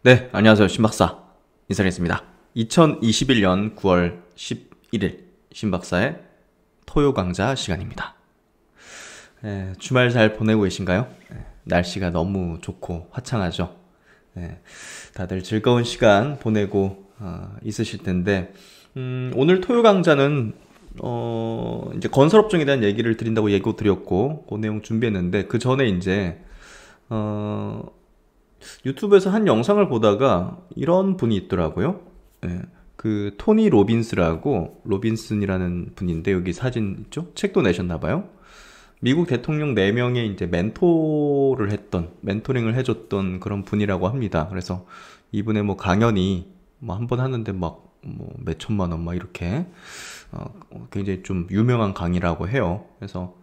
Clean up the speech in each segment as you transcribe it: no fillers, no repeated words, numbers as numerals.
네, 안녕하세요. 신박사 인사드리겠습니다. 2021년 9월 11일 신박사의 토요 강좌 시간입니다. 주말 잘 보내고 계신가요? 날씨가 너무 좋고 화창하죠. 다들 즐거운 시간 보내고 있으실 텐데 오늘 토요 강좌는 이제 건설업종에 대한 얘기를 드린다고 예고 드렸고 그 내용 준비했는데 그 전에 이제 유튜브에서 한 영상을 보다가 이런 분이 있더라고요. 그 토니 로빈슨이라는 분인데 여기 사진 있죠? 책도 내셨나봐요. 미국 대통령 4명의 이제 멘토링을 해줬던 그런 분이라고 합니다. 그래서 이분의 뭐 강연이 뭐 한 번 하는데 막 뭐 몇천만 원 막 이렇게 굉장히 좀 유명한 강의라고 해요. 그래서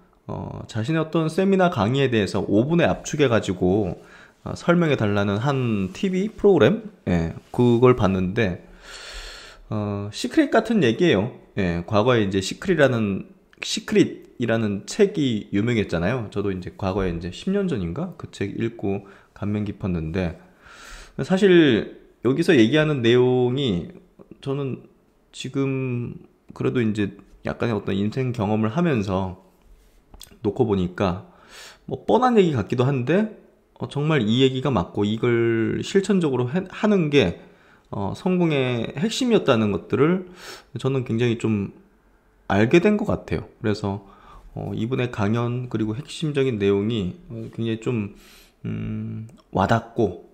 자신의 어떤 세미나 강의에 대해서 5분에 압축해가지고 설명해 달라는 한 TV 프로그램? 그걸 봤는데, 시크릿 같은 얘기예요. 과거에 이제 시크릿이라는 책이 유명했잖아요. 저도 이제 과거에 이제 10년 전인가? 그 책 읽고 감명 깊었는데, 사실 여기서 얘기하는 내용이 저는 지금 그래도 이제 약간의 어떤 인생 경험을 하면서 놓고 보니까 뭐 뻔한 얘기 같기도 한데, 정말 이 얘기가 맞고 이걸 실천적으로 하는 게 성공의 핵심이었다는 것들을 저는 굉장히 좀 알게 된 것 같아요. 그래서 이분의 강연 그리고 핵심적인 내용이 굉장히 좀 와닿고,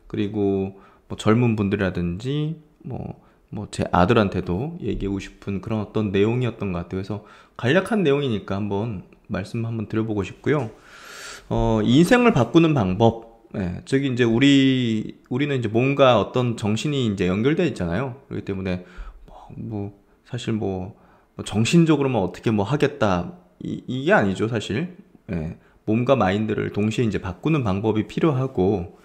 그리고 뭐 젊은 분들이라든지 뭐 제 아들한테도 얘기하고 싶은 그런 어떤 내용이었던 것 같아요. 그래서 간략한 내용이니까 말씀 한번 드려보고 싶고요. 인생을 바꾸는 방법. 저기 이제 우리는 이제 뭔가 어떤 정신이 이제 연결되어 있잖아요. 그렇기 때문에 사실 정신적으로만 어떻게 뭐 하겠다 이게 아니죠, 사실. 몸과 마인드를 동시에 이제 바꾸는 방법이 필요하고,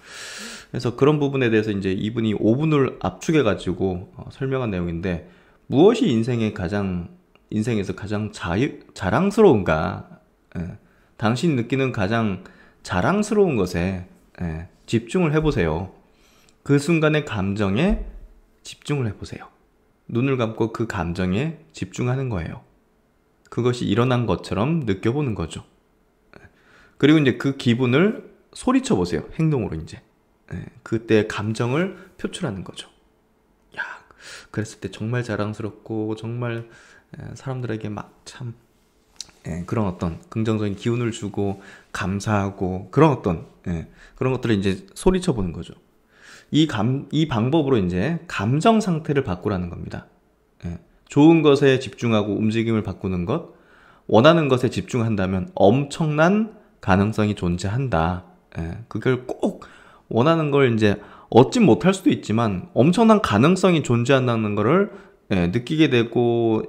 그래서 그런 부분에 대해서 이제 이분이 5분을 압축해가지고 설명한 내용인데, 무엇이 인생에서 가장 자랑스러운가? 당신이 느끼는 가장 자랑스러운 것에 집중을 해보세요. 그 순간의 감정에 집중을 해보세요. 눈을 감고 그 감정에 집중하는 거예요. 그것이 일어난 것처럼 느껴보는 거죠. 그리고 이제 그 기분을 소리쳐 보세요. 행동으로 이제. 그때 감정을 표출하는 거죠. 야, 그랬을 때 정말 자랑스럽고 정말 사람들에게 그런 어떤 긍정적인 기운을 주고 감사하고 그런 것들을 이제 소리쳐 보는 거죠. 이 방법으로 이제 감정 상태를 바꾸라는 겁니다. 좋은 것에 집중하고 움직임을 바꾸는 것, 원하는 것에 집중한다면 엄청난 가능성이 존재한다. 그걸 꼭 원하는 걸 이제 얻지 못할 수도 있지만 엄청난 가능성이 존재한다는 거를 느끼게 되고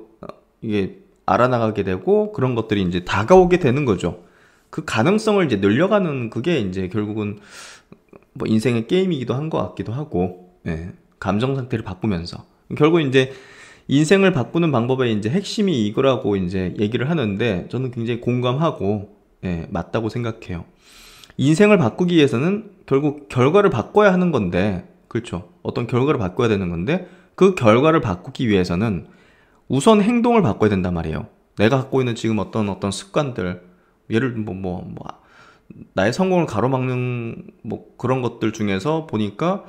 이게 알아나가게 되고 그런 것들이 이제 다가오게 되는 거죠. 그 가능성을 이제 늘려가는 그게 이제 결국은 뭐 인생의 게임이기도 한 것 같기도 하고, 감정 상태를 바꾸면서 결국 이제 인생을 바꾸는 방법의 이제 핵심이 이거라고 이제 얘기를 하는데 저는 굉장히 공감하고 맞다고 생각해요. 인생을 바꾸기 위해서는 결국 결과를 바꿔야 하는 건데, 그렇죠? 어떤 결과를 바꿔야 되는 건데 그 결과를 바꾸기 위해서는 우선 행동을 바꿔야 된단 말이에요. 내가 갖고 있는 지금 어떤 습관들, 예를 들면 나의 성공을 가로막는 그런 것들 중에서 보니까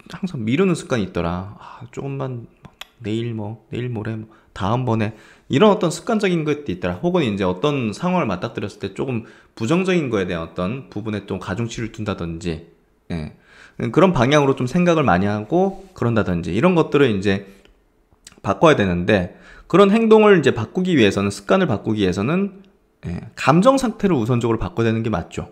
항상 미루는 습관이 있더라. 조금만 내일 모레 다음번에 이런 어떤 습관적인 것도 있더라. 혹은 이제 어떤 상황을 맞닥뜨렸을 때 조금 부정적인 거에 대한 어떤 부분에 좀 가중치를 둔다든지, 그런 방향으로 좀 생각을 많이 하고 그런다든지 이런 것들을 이제 바꿔야 되는데, 그런 행동을 이제 바꾸기 위해서는, 습관을 바꾸기 위해서는 감정 상태를 우선적으로 바꿔야 되는 게 맞죠.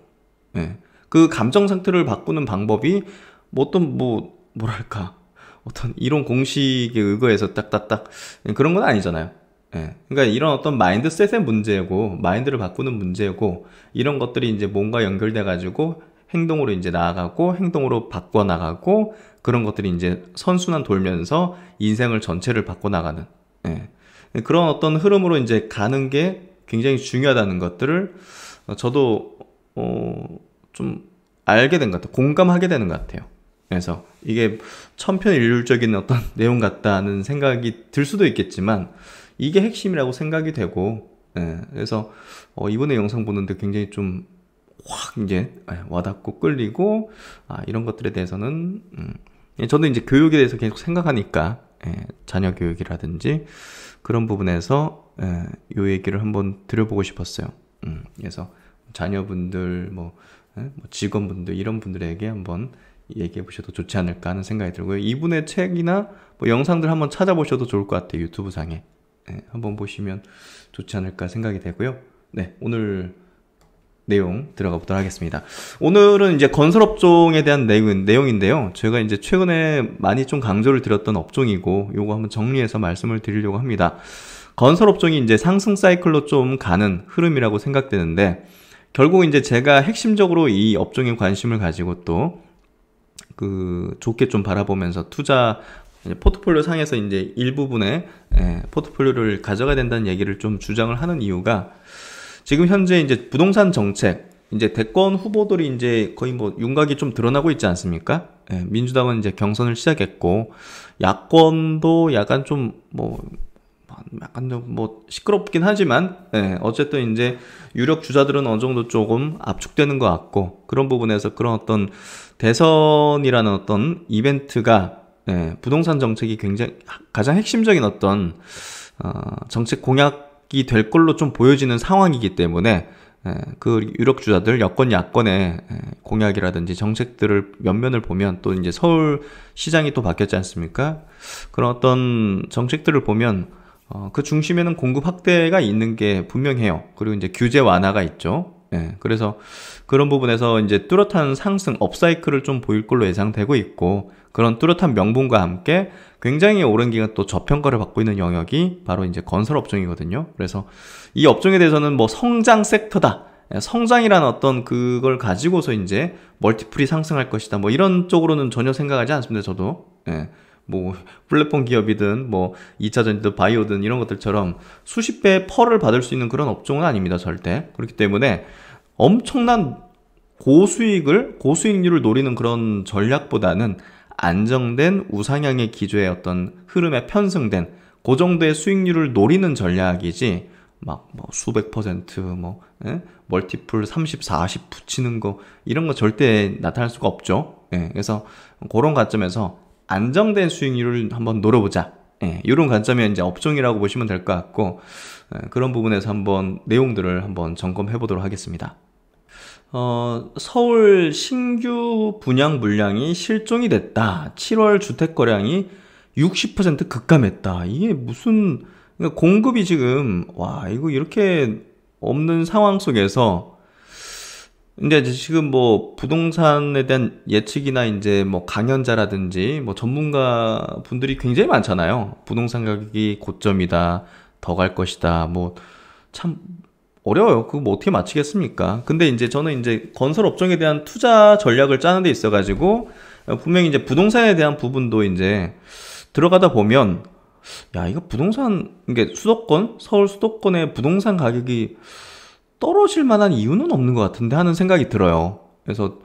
그 감정 상태를 바꾸는 방법이 뭐랄까 어떤 이론 공식에 의거해서 딱딱딱 그런 건 아니잖아요. 그러니까 이런 어떤 마인드셋의 문제고, 마인드를 바꾸는 문제고, 이런 것들이 이제 몸과 연결돼 가지고 행동으로 이제 나아가고 행동으로 바꿔 나가고, 그런 것들이 이제 선순환 돌면서 인생을 전체를 바꿔 나가는, 그런 어떤 흐름으로 이제 가는 게 굉장히 중요하다는 것들을 저도 좀 알게 된 것 같아요. 공감하게 되는 것 같아요. 그래서 이게 천편일률적인 어떤 내용 같다는 생각이 들 수도 있겠지만 이게 핵심이라고 생각이 되고, 예, 그래서 이번에 영상 보는데 굉장히 좀 확 이제 와닿고 끌리고, 이런 것들에 대해서는 저도 이제 교육에 대해서 계속 생각하니까, 자녀 교육이라든지 그런 부분에서 요 얘기를 한번 드려보고 싶었어요. 그래서 자녀분들 뭐 직원분들 이런 분들에게 한번 얘기해 보셔도 좋지 않을까 하는 생각이 들고요. 이분의 책이나 뭐 영상들 한번 찾아보셔도 좋을 것 같아요. 유튜브 상에 한번 보시면 좋지 않을까 생각이 되고요. 네, 오늘 내용 들어가 보도록 하겠습니다. 오늘은 이제 건설업종에 대한 내용인데요. 제가 이제 최근에 많이 좀 강조를 드렸던 업종이고, 요거 한번 정리해서 말씀을 드리려고 합니다. 건설업종이 이제 상승 사이클로 좀 가는 흐름이라고 생각되는데, 결국 이제 제가 핵심적으로 이 업종에 관심을 가지고 또 좋게 좀 바라보면서 투자 포트폴리오 상에서 이제 일부분의 포트폴리오를 가져가야 된다는 얘기를 좀 주장을 하는 이유가, 지금 현재 이제 부동산 정책, 이제 대권 후보들이 이제 거의 뭐 윤곽이 좀 드러나고 있지 않습니까? 민주당은 이제 경선을 시작했고, 야권도 약간 좀 시끄럽긴 하지만, 어쨌든 이제 유력 주자들은 어느 정도 조금 압축되는 것 같고, 그런 부분에서 그런 어떤 대선이라는 어떤 이벤트가, 부동산 정책이 굉장히 가장 핵심적인 어떤 정책 공약이 될 걸로 좀 보여지는 상황이기 때문에, 그 유력 주자들 여권 야권의 공약이라든지 정책들을 면면을 보면, 또 이제 서울 시장이 또 바뀌었지 않습니까? 그런 어떤 정책들을 보면 그 중심에는 공급 확대가 있는 게 분명해요. 그리고 이제 규제 완화가 있죠. 그래서 그런 부분에서 이제 뚜렷한 상승 업사이클을 좀 보일 걸로 예상되고 있고, 그런 뚜렷한 명분과 함께 굉장히 오랜 기간 또 저평가를 받고 있는 영역이 바로 이제 건설 업종이거든요. 그래서 이 업종에 대해서는 뭐 성장 섹터다, 성장이라는 어떤 그걸 가지고서 이제 멀티플이 상승할 것이다, 뭐 이런 쪽으로는 전혀 생각하지 않습니다. 저도 뭐 플랫폼 기업이든 뭐 2차전지든 바이오든 이런 것들처럼 수십 배의 펄을 받을 수 있는 그런 업종은 아닙니다, 절대. 그렇기 때문에 엄청난 고수익률을 노리는 그런 전략보다는 안정된 우상향의 기조의 어떤 흐름에 편승된 그 정도의 수익률을 노리는 전략이지, 막 뭐 수백 퍼센트 멀티플 30, 40 붙이는 거, 이런 거 절대 나타날 수가 없죠. 그래서 그런 관점에서 안정된 수익률을 한번 노려보자, 이런 관점이 이제 업종이라고 보시면 될 것 같고, 그런 부분에서 한번 내용들을 한번 점검해 보도록 하겠습니다. 서울 신규 분양 물량이 실종이 됐다. 7월 주택 거래량이 60% 급감했다. 이게 무슨, 그러니까 공급이 지금 이거 이렇게 없는 상황 속에서 이제 지금 뭐 부동산에 대한 예측이나 이제 뭐 강연자라든지 뭐 전문가 분들이 굉장히 많잖아요. 부동산 가격이 고점이다, 더 갈 것이다, 뭐 참 어려워요. 그거 뭐 어떻게 맞히겠습니까? 근데 이제 저는 이제 건설 업종에 대한 투자 전략을 짜는 데 있어가지고 분명히 이제 부동산에 대한 부분도 이제 들어가다 보면, 이거 부동산, 이게 서울 수도권의 부동산 가격이 떨어질 만한 이유는 없는 것 같은데 하는 생각이 들어요. 그래서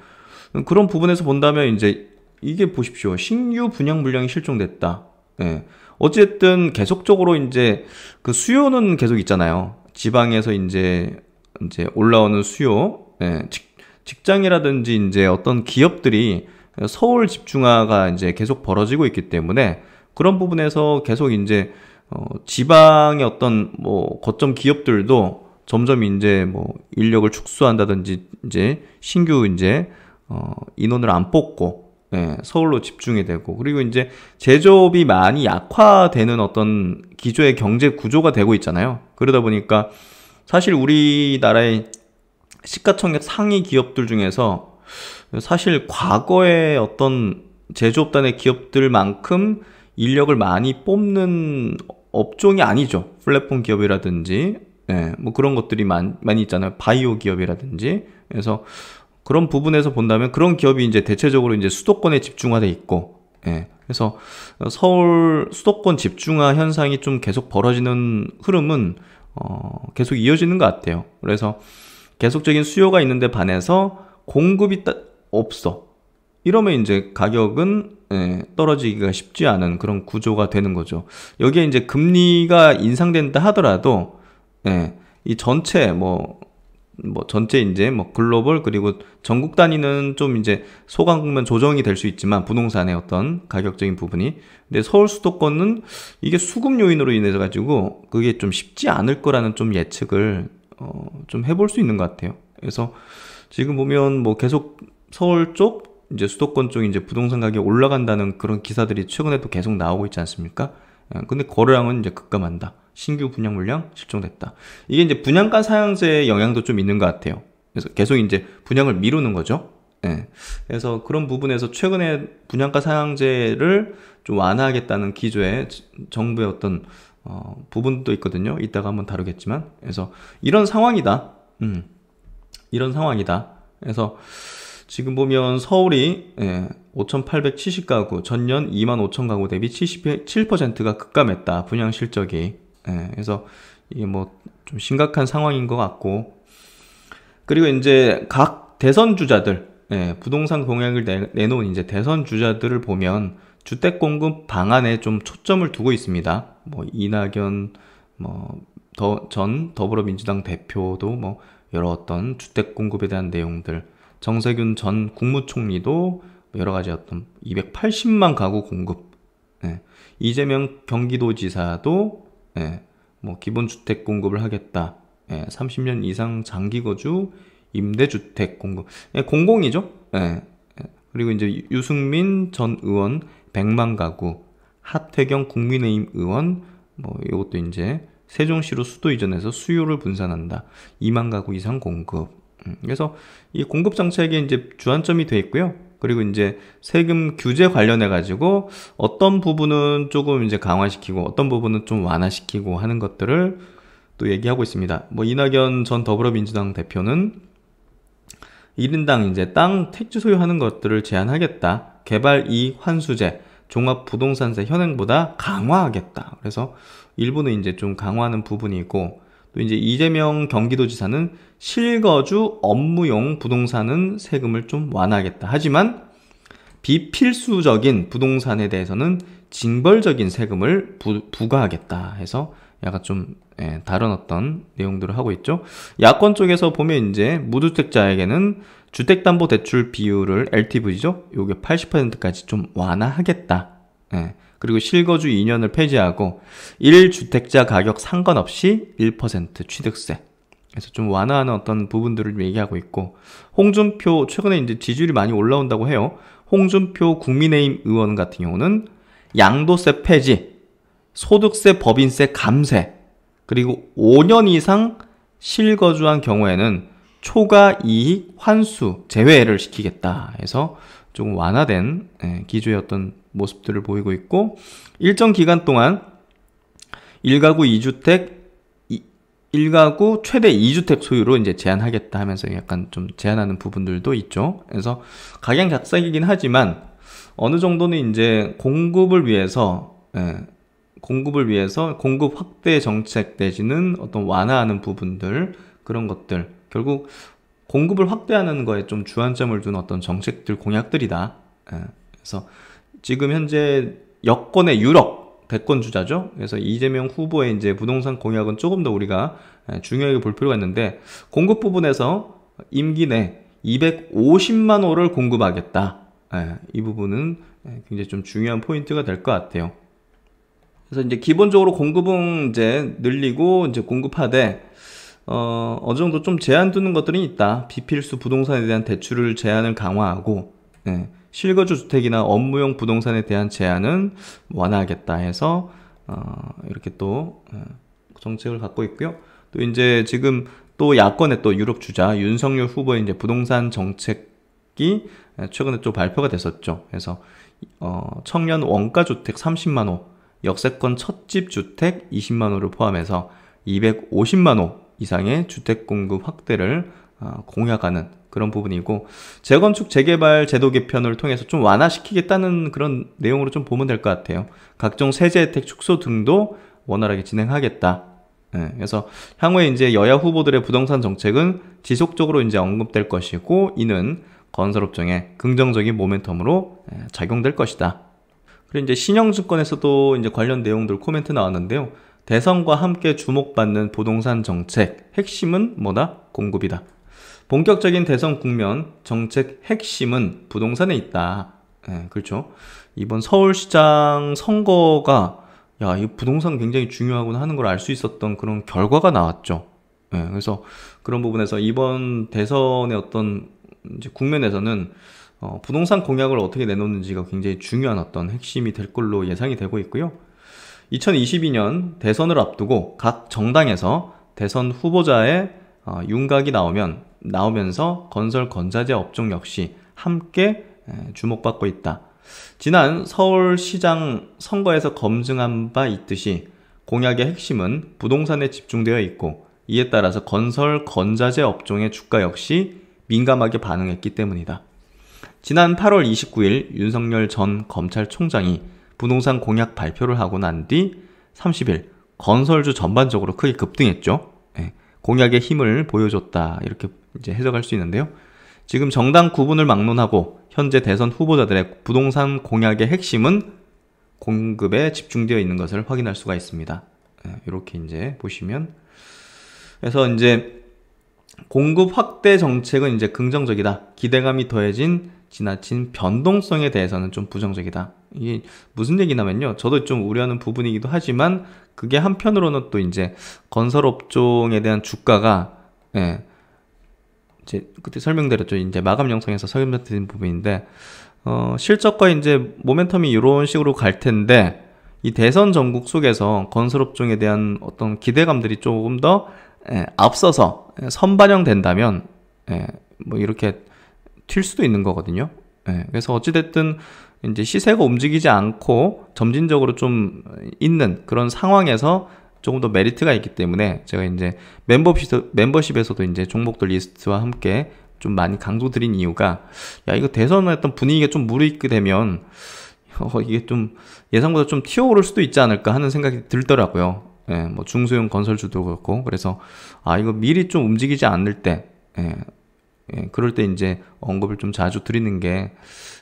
그런 부분에서 본다면 이제 이게 보십시오. 신규 분양 물량이 실종됐다. 어쨌든 계속적으로 이제 그 수요는 계속 있잖아요. 지방에서 이제 올라오는 수요, 직장이라든지 이제 어떤 기업들이 서울 집중화가 이제 계속 벌어지고 있기 때문에, 그런 부분에서 계속 이제 지방의 어떤 뭐 거점 기업들도 점점 이제 뭐 인력을 축소한다든지 이제 신규 이제 인원을 안 뽑고 서울로 집중이 되고, 그리고 이제 제조업이 많이 약화되는 어떤 기조의 경제 구조가 되고 있잖아요. 그러다 보니까 사실 우리나라의 시가총액 상위 기업들 중에서 사실 과거의 어떤 제조업단의 기업들만큼 인력을 많이 뽑는 업종이 아니죠. 플랫폼 기업이라든지 뭐 그런 것들이 많이 있잖아요. 바이오 기업이라든지. 그래서 그런 부분에서 본다면 그런 기업이 이제 대체적으로 이제 수도권에 집중화돼 있고, 그래서 서울 수도권 집중화 현상이 좀 계속 벌어지는 흐름은 계속 이어지는 것 같아요. 그래서 계속적인 수요가 있는데 반해서 공급이 없어. 이러면 이제 가격은 떨어지기가 쉽지 않은 그런 구조가 되는 거죠. 여기에 이제 금리가 인상된다 하더라도 이 전체 전체 이제 글로벌 그리고 전국 단위는 좀 이제 소강면 조정이 될 수 있지만 부동산의 어떤 가격적인 부분이, 근데 서울 수도권은 이게 수급 요인으로 인해서 가지고 그게 좀 쉽지 않을 거라는 좀 예측을 좀 해볼 수 있는 것 같아요. 그래서 지금 보면 계속 서울 쪽 이제 수도권 쪽 이제 부동산 가격이 올라간다는 그런 기사들이 최근에도 계속 나오고 있지 않습니까? 근데 거래량은 이제 급감한다. 신규 분양 물량 실종됐다. 이게 이제 분양가 상향세의 영향도 좀 있는 것 같아요. 그래서 계속 이제 분양을 미루는 거죠. 그래서 그런 부분에서 최근에 분양가 상향제를 좀 완화하겠다는 기조의 정부의 어떤 부분도 있거든요. 이따가 한번 다루겠지만. 그래서 이런 상황이다. 이런 상황이다. 그래서 지금 보면 서울이 5,870가구, 전년 25,000가구 대비 77%가 급감했다. 분양 실적이. 그래서 이게 좀 심각한 상황인 것 같고, 그리고 이제 각 대선 주자들, 부동산 공약을 내놓은 이제 대선 주자들을 보면 주택 공급 방안에 좀 초점을 두고 있습니다. 이낙연 전 더불어민주당 대표도 여러 어떤 주택 공급에 대한 내용들, 정세균 전 국무총리도 여러 가지 어떤 280만 가구 공급, 이재명 경기도지사도 기본주택 공급을 하겠다. 30년 이상 장기거주 임대주택 공급. 공공이죠. 그리고 이제 유승민 전 의원 100만 가구, 하태경 국민의힘 의원 이것도 이제 세종시로 수도 이전해서 수요를 분산한다. 2만 가구 이상 공급. 그래서 이 공급 정책에 이제 주안점이 돼 있고요. 그리고 이제 세금 규제 관련해 가지고 어떤 부분은 조금 이제 강화시키고 어떤 부분은 좀 완화시키고 하는 것들을 또 얘기하고 있습니다. 이낙연 전 더불어민주당 대표는 1인당 이제 땅 택지 소유하는 것들을 제한하겠다. 개발 이익 환수제, 종합부동산세 현행보다 강화하겠다. 그래서 일부는 이제 좀 강화하는 부분이 있고, 또 이제 이재명 경기도지사는 실거주 업무용 부동산은 세금을 좀 완화하겠다. 하지만 비필수적인 부동산에 대해서는 징벌적인 세금을 부과하겠다 해서 약간 좀 다른 어떤 내용들을 하고 있죠. 야권 쪽에서 보면 이제 무주택자에게는 주택담보대출 비율을 LTV죠. 요게 80%까지 좀 완화하겠다. 그리고 실거주 2년을 폐지하고 1주택자 가격 상관없이 1% 취득세. 그래서 좀 완화하는 어떤 부분들을 얘기하고 있고, 홍준표 최근에 이제 지지율이 많이 올라온다고 해요. 홍준표 국민의힘 의원 같은 경우는 양도세 폐지, 소득세 법인세 감세, 그리고 5년 이상 실거주한 경우에는 초과 이익 환수 제외를 시키겠다 해서 조금 완화된 기조의 어떤 모습들을 보이고 있고, 일정 기간 동안 1가구 2주택 1가구 최대 2주택 소유로 이제 제한하겠다 하면서 약간 좀 제한하는 부분들도 있죠. 그래서 각양각색이긴 하지만 어느 정도는 이제 공급을 위해서 공급 확대 정책 내지는 어떤 완화하는 부분들, 그런 것들, 결국 공급을 확대하는 거에 좀 주안점을 둔 어떤 정책들, 공약들이다. 그래서 지금 현재 여권의 유력 대권 주자죠. 그래서 이재명 후보의 이제 부동산 공약은 조금 더 우리가 중요하게 볼 필요가 있는데, 공급 부분에서 임기 내 250만 호를 공급하겠다. 이 부분은 굉장히 좀 중요한 포인트가 될 것 같아요. 그래서 이제 기본적으로 공급은 이제 늘리고 이제 공급하되 어느 정도 좀 제한 두는 것들이 있다. 비필수 부동산에 대한 대출을 제한을 강화하고, 실거주 주택이나 업무용 부동산에 대한 제한은 완화하겠다 해서 이렇게 또 정책을 갖고 있고요. 또 이제 지금 또 야권의 또 유력 주자 윤석열 후보의 이제 부동산 정책이 최근에 또 발표가 됐었죠. 그래서 청년 원가 주택 30만 호, 역세권 첫집 주택 20만 호를 포함해서 250만 호 이상의 주택 공급 확대를 공약하는 그런 부분이고, 재건축 재개발 제도 개편을 통해서 좀 완화시키겠다는 그런 내용으로 좀 보면 될 것 같아요. 각종 세제 혜택 축소 등도 원활하게 진행하겠다. 그래서 향후에 이제 여야 후보들의 부동산 정책은 지속적으로 이제 언급될 것이고, 이는 건설업종에 긍정적인 모멘텀으로 작용될 것이다. 그리고 이제 신영증권에서도 이제 관련 내용들 코멘트 나왔는데요. 대선과 함께 주목받는 부동산 정책 핵심은 뭐다? 공급이다. 본격적인 대선 국면 정책 핵심은 부동산에 있다. 그렇죠. 이번 서울시장 선거가 이 부동산 굉장히 중요하구나 하는 걸 알 수 있었던 그런 결과가 나왔죠. 그래서 그런 부분에서 이번 대선의 어떤 이제 국면에서는 부동산 공약을 어떻게 내놓는지가 굉장히 중요한 어떤 핵심이 될 걸로 예상이 되고 있고요. 2022년 대선을 앞두고 각 정당에서 대선 후보자의 윤곽이 나오면서 건설 건자재 업종 역시 함께 주목받고 있다. 지난 서울시장 선거에서 검증한 바 있듯이 공약의 핵심은 부동산에 집중되어 있고 이에 따라서 건설 건자재 업종의 주가 역시 민감하게 반응했기 때문이다. 지난 8월 29일 윤석열 전 검찰총장이 부동산 공약 발표를 하고 난 뒤 30일 건설주 전반적으로 크게 급등했죠. 공약의 힘을 보여줬다 이렇게 이제 해석할 수 있는데요. 지금 정당 구분을 막론하고 현재 대선 후보자들의 부동산 공약의 핵심은 공급에 집중되어 있는 것을 확인할 수가 있습니다. 이렇게 이제 보시면 그래서 이제 공급 확대 정책은 이제 긍정적이다. 기대감이 더해진 지나친 변동성에 대해서는 좀 부정적이다. 이게 무슨 얘기냐면요. 저도 좀 우려하는 부분이기도 하지만 그게 한편으로는 또 이제 건설업종에 대한 주가가 이제 그때 설명드렸죠. 이제 마감 영상에서 설명드린 부분인데 실적과 이제 모멘텀이 이런 식으로 갈 텐데 이 대선 전국 속에서 건설업종에 대한 어떤 기대감들이 조금 더 앞서서 선반영된다면 뭐 이렇게 튈 수도 있는 거거든요. 그래서 어찌됐든 이제 시세가 움직이지 않고 점진적으로 좀 있는 그런 상황에서 조금 더 메리트가 있기 때문에 제가 이제 멤버십에서도 이제 종목들 리스트와 함께 좀 많이 강조드린 이유가 이거 대선의 어떤 분위기가 좀 무르익게 되면 이게 좀 예상보다 좀 튀어오를 수도 있지 않을까 하는 생각이 들더라고요. 뭐 중소형 건설주도 그렇고 그래서 이거 미리 좀 움직이지 않을 때 그럴 때 이제 언급을 좀 자주 드리는 게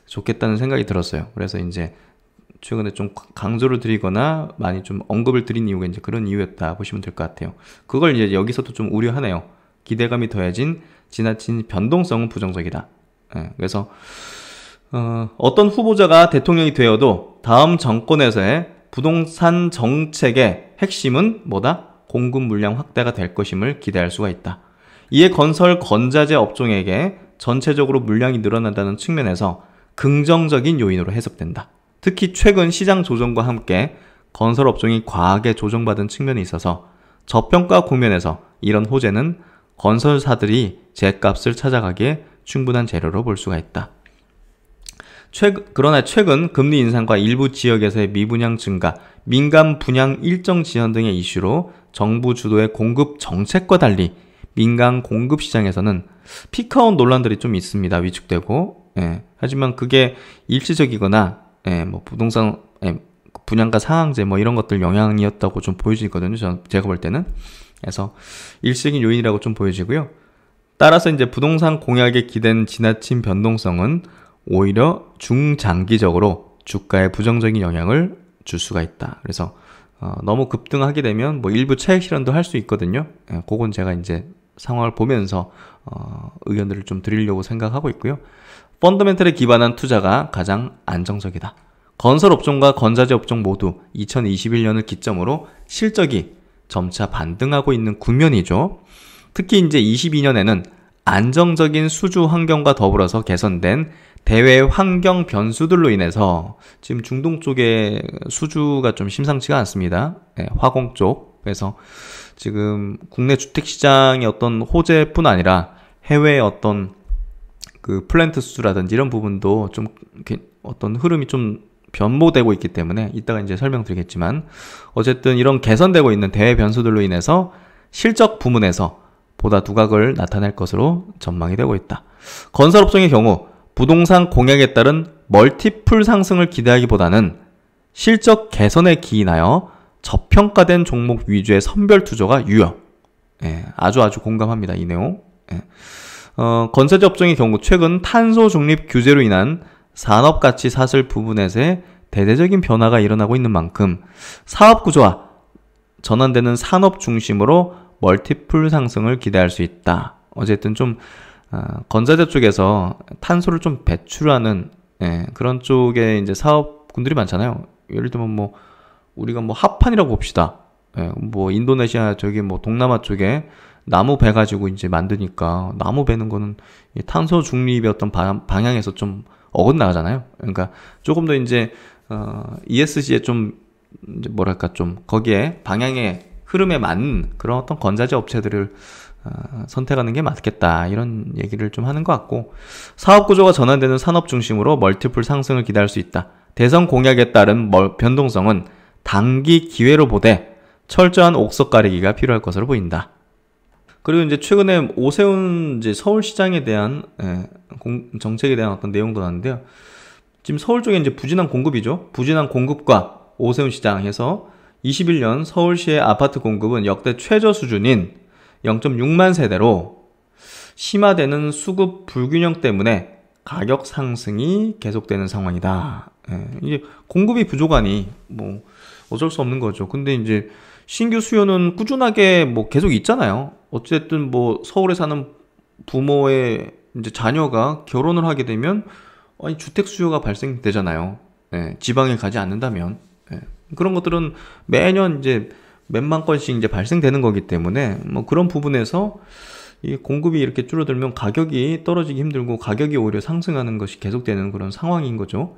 좋겠다는 생각이 들었어요. 그래서 이제 최근에 좀 강조를 드리거나 많이 좀 언급을 드린 이유가 이제 그런 이유였다 보시면 될 것 같아요. 그걸 이제 여기서도 좀 우려하네요. 기대감이 더해진 지나친 변동성은 부정적이다. 그래서 어떤 후보자가 대통령이 되어도 다음 정권에서의 부동산 정책의 핵심은 뭐다? 공급 물량 확대가 될 것임을 기대할 수가 있다. 이에 건설 건자재 업종에게 전체적으로 물량이 늘어난다는 측면에서 긍정적인 요인으로 해석된다. 특히 최근 시장 조정과 함께 건설 업종이 과하게 조정받은 측면이 있어서 저평가 국면에서 이런 호재는 건설사들이 제값을 찾아가기에 충분한 재료로 볼 수가 있다. 그러나 최근 금리 인상과 일부 지역에서의 미분양 증가, 민간 분양 일정 지연 등의 이슈로 정부 주도의 공급 정책과 달리 민간 공급 시장에서는 피크아웃 논란들이 좀 있습니다. 위축되고. 하지만 그게 일시적이거나 뭐 부동산 분양가 상한제 뭐 이런 것들 영향이었다고 좀 보여지거든요. 제가 볼 때는. 그래서 일시적인 요인이라고 좀 보여지고요. 따라서 이제 부동산 공약에 기댄 지나친 변동성은 오히려 중장기적으로 주가에 부정적인 영향을 줄 수가 있다. 그래서 너무 급등하게 되면 뭐 일부 차익 실현도 할 수 있거든요. 그건 제가 이제 상황을 보면서 의견들을 좀 드리려고 생각하고 있고요. 펀더멘털에 기반한 투자가 가장 안정적이다. 건설 업종과 건자재 업종 모두 2021년을 기점으로 실적이 점차 반등하고 있는 국면이죠. 특히 이제 22년에는 안정적인 수주 환경과 더불어서 개선된 대외 환경 변수들로 인해서 지금 중동 쪽에 수주가 좀 심상치가 않습니다. 화공 쪽. 그래서 지금 국내 주택시장의 어떤 호재뿐 아니라 해외의 어떤 그 플랜트 수주라든지 이런 부분도 좀 어떤 흐름이 좀 변모되고 있기 때문에 이따가 이제 설명드리겠지만 어쨌든 이런 개선되고 있는 대외 변수들로 인해서 실적 부문에서 보다 두각을 나타낼 것으로 전망이 되고 있다. 건설업종의 경우 부동산 공약에 따른 멀티플 상승을 기대하기보다는 실적 개선에 기인하여 저평가된 종목 위주의 선별 투자가 유효. 아주 공감합니다. 이 내용. 건설제 업종의 경우 최근 탄소 중립 규제로 인한 산업가치 사슬 부분에서의 대대적인 변화가 일어나고 있는 만큼 사업 구조와 전환되는 산업 중심으로 멀티플 상승을 기대할 수 있다. 어쨌든 좀 건설제 쪽에서 탄소를 좀 배출하는 그런 쪽에 이제 사업군들이 많잖아요. 예를 들면 뭐 우리가 뭐 합판이라고 봅시다. 뭐 인도네시아 저기 뭐 동남아 쪽에 나무 배 가지고 이제 만드니까 나무 베는 거는 탄소 중립의 어떤 방향에서 좀 어긋나가잖아요. 그러니까 조금 더 이제 ESG에 좀 이제 뭐랄까 좀 거기에 방향의 흐름에 맞는 그런 어떤 건자재 업체들을 선택하는 게 맞겠다 이런 얘기를 좀 하는 것 같고, 사업 구조가 전환되는 산업 중심으로 멀티플 상승을 기대할 수 있다. 대선 공약에 따른 변동성은 단기 기회로 보되 철저한 옥석 가리기가 필요할 것으로 보인다. 그리고 이제 최근에 오세훈 이제 서울시장에 대한 정책에 대한 어떤 내용도 나왔는데요. 지금 서울 쪽에 이제 부진한 공급이죠. 부진한 공급과 오세훈 시장 해서 21년 서울시의 아파트 공급은 역대 최저 수준인 0.6만 세대로 심화되는 수급 불균형 때문에 가격 상승이 계속되는 상황이다. 이게 공급이 부족하니 뭐 어쩔 수 없는 거죠. 근데 이제 신규 수요는 꾸준하게 뭐 계속 있잖아요. 어쨌든 뭐 서울에 사는 부모의 이제 자녀가 결혼을 하게 되면 주택 수요가 발생되잖아요. 지방에 가지 않는다면. 그런 것들은 매년 이제 몇만 건씩 이제 발생되는 거기 때문에 뭐 그런 부분에서 이 공급이 이렇게 줄어들면 가격이 떨어지기 힘들고 가격이 오히려 상승하는 것이 계속되는 그런 상황인 거죠.